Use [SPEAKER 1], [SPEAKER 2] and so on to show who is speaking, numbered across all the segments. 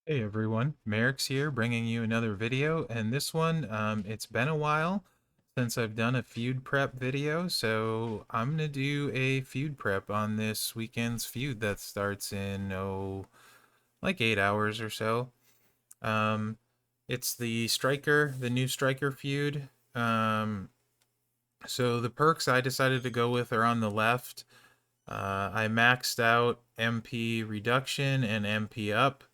[SPEAKER 1] Hey everyone, Mherex here, bringing you another video, and this one, it's been a while since I've done a feud prep video, so I'm gonna do a feud prep on this weekend's feud that starts in, like 8 hours or so. Um, it's the new Striker feud. So the perks I decided to go with are on the left. I maxed out MP reduction and MP up,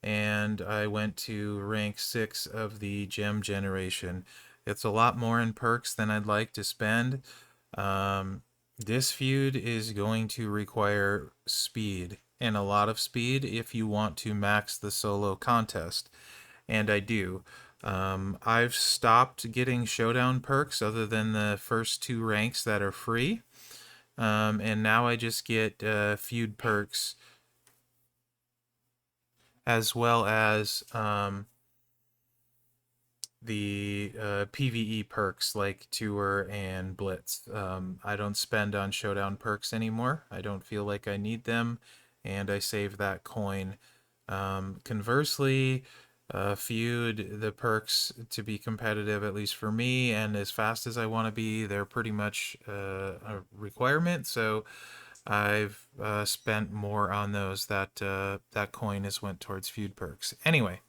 [SPEAKER 1] and I went to rank 6 of the gem generation. It's a lot more in perks than I'd like to spend. This feud is going to require speed, and a lot of speed if you want to max the solo contest, and I do. I've stopped getting showdown perks other than the first two ranks that are free. And now I just get feud perks as well as the PvE perks like Tour and Blitz. I don't spend on Showdown perks anymore. I don't feel like I need them, and I save that coin. Conversely, Feud, the perks to be competitive, at least for me, and as fast as I want to be, they're pretty much a requirement. So I've spent more on those. That coin has went towards feud perks. Anyway,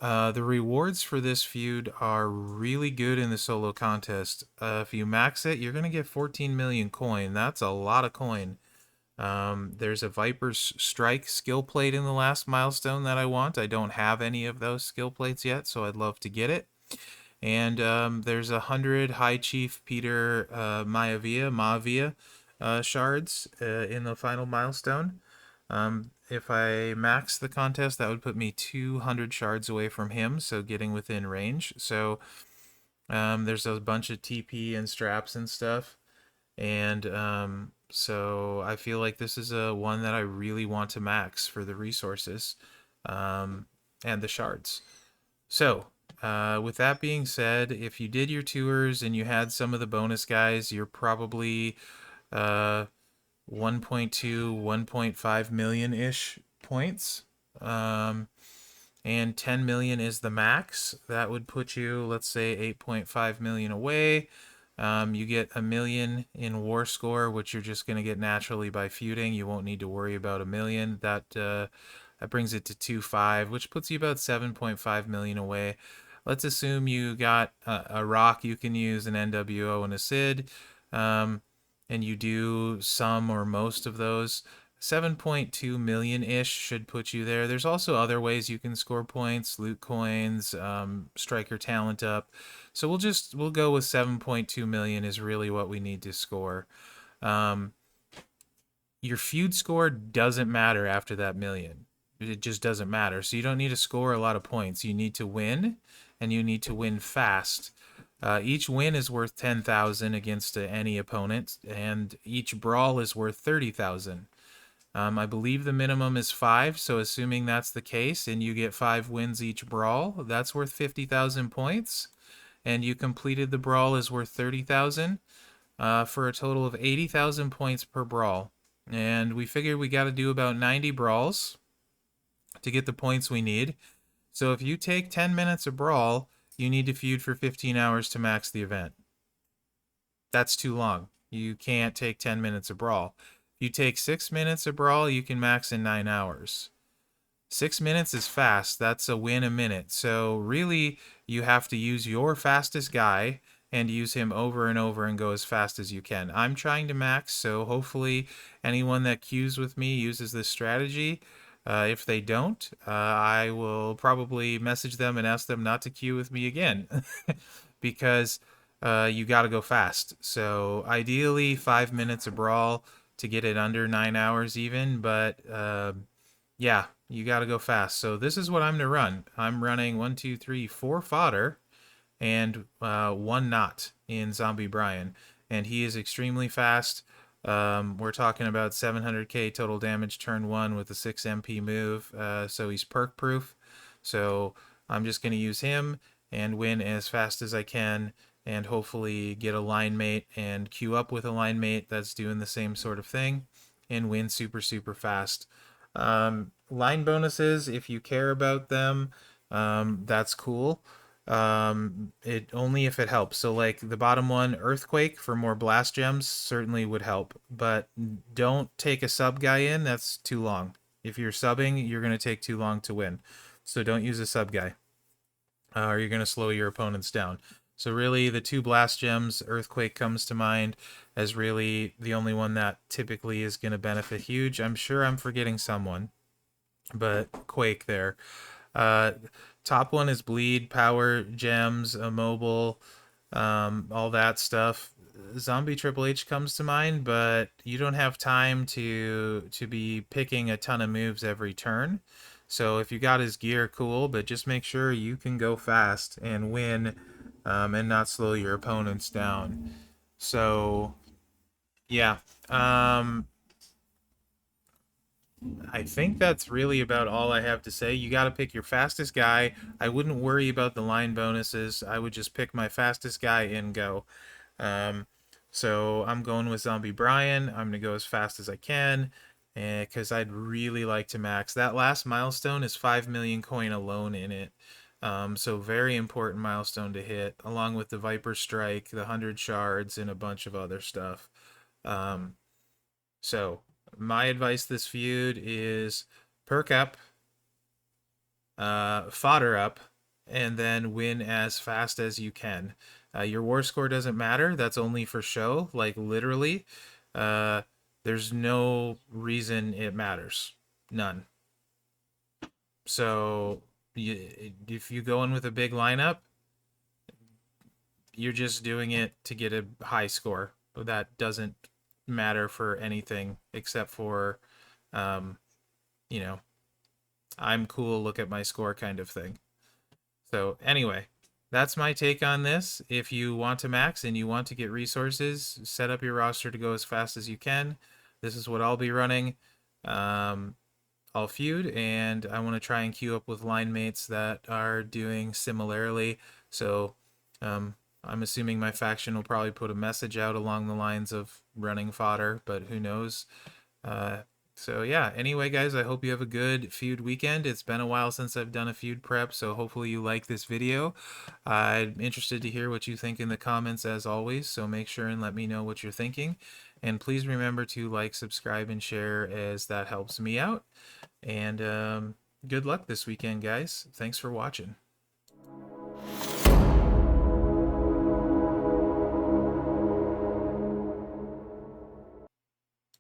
[SPEAKER 1] the rewards for this feud are really good in the solo contest. If you max it, you're gonna get 14 million coin. That's a lot of coin. There's a Viper's Strike skill plate in the last milestone that I want. I don't have any of those skill plates yet, so I'd love to get it. And there's 100 High Chief Peter Maavia shards in the final milestone. If I max the contest, that would put me 200 shards away from him, so getting within range. So there's a bunch of TP and straps and stuff. And so I feel like this is a one that I really want to max for the resources and the shards. So, with that being said, if you did your tours and you had some of the bonus guys, you're probably uh, 1.2, 1.5 million ish points. And 10 million is the max. That would put you, let's say, 8.5 million away. You get a million in war score, which you're just going to get naturally by feuding. You won't need to worry about a million. That brings it to 2.5, which puts you about 7.5 million away. Let's assume you got a rock you can use, an NWO, and a SID, and you do some or most of those. 7.2 million ish should put you there. There's also other ways you can score points, loot coins, striker talent up. So we'll go with 7.2 million is really what we need to score. Um, your feud score doesn't matter after that million. It just doesn't matter. So you don't need to score a lot of points. You need to win, and you need to win fast. Each win is worth 10,000 against any opponent, and each brawl is worth 30,000. I believe the minimum is 5, so assuming that's the case and you get 5 wins each brawl, that's worth 50,000 points. And you completed the brawl is worth 30,000 for a total of 80,000 points per brawl. And we figured we got to do about 90 brawls to get the points we need. So if you take 10 minutes a brawl, you need to feud for 15 hours to max the event. That's too long. You can't take 10 minutes a brawl. If you take 6 minutes a brawl, you can max in 9 hours. 6 minutes is fast. That's a win a minute. So really, you have to use your fastest guy and use him over and over and go as fast as you can. I'm trying to max, so hopefully anyone that queues with me uses this strategy. If they don't, I will probably message them and ask them not to queue with me again because you got to go fast. So ideally, 5 minutes a brawl to get it under 9 hours even, but yeah, you got to go fast. So this is what I'm to run. I'm running 1, 2, 3, 4 fodder and 1 knot in Zombie Brian, and he is extremely fast. We're talking about 700k total damage turn 1 with a 6 MP move, so he's perk proof. So I'm just going to use him and win as fast as I can, and hopefully get a line mate and queue up with a line mate that's doing the same sort of thing and win super fast. line bonuses, if you care about them, that's cool. It only if it helps. So like the bottom one, Earthquake for more blast gems certainly would help, but don't take a sub guy in. That's too long. If you're subbing, you're gonna take too long to win. So don't use a sub guy, or you're gonna slow your opponents down. So really, the two blast gems, Earthquake comes to mind as really the only one that typically is gonna benefit huge. I'm sure I'm forgetting someone, but Quake there. Uh, Top one is Bleed, Power, Gems, Immobile, all that stuff. Zombie Triple H comes to mind, but you don't have time to be picking a ton of moves every turn. So if you got his gear, cool, but just make sure you can go fast and win, and not slow your opponents down. So yeah, um, I think that's really about all I have to say. You got to pick your fastest guy. I wouldn't worry about the line bonuses. I would just pick my fastest guy and go. Um, so I'm going with Zombie Brian. I'm going to go as fast as I can because I'd really like to max. That last milestone is 5 million coin alone in it. So very important milestone to hit, along with the Viper Strike, the 100 shards, and a bunch of other stuff. Um, so my advice this feud is perk up, fodder up, and then win as fast as you can. Your war score doesn't matter. That's only for show. Like literally, uh, there's no reason it matters. None. So if you go in with a big lineup, you're just doing it to get a high score. But that doesn't matter for anything except for, um, you know, I'm cool, look at my score kind of thing. So anyway, that's my take on this. If you want to max and you want to get resources, set up your roster to go as fast as you can. This is what I'll be running. Um, I'll feud, and I want to try and queue up with line mates that are doing similarly. So I'm assuming my faction will probably put a message out along the lines of running fodder, but who knows? Uh, so yeah, anyway, guys, I hope you have a good feud weekend. It's been a while since I've done a feud prep, so hopefully you like this video. I'm interested to hear what you think in the comments as always, so make sure and let me know what you're thinking. And please remember to like, subscribe, and share as that helps me out. And good luck this weekend, guys. Thanks for watching.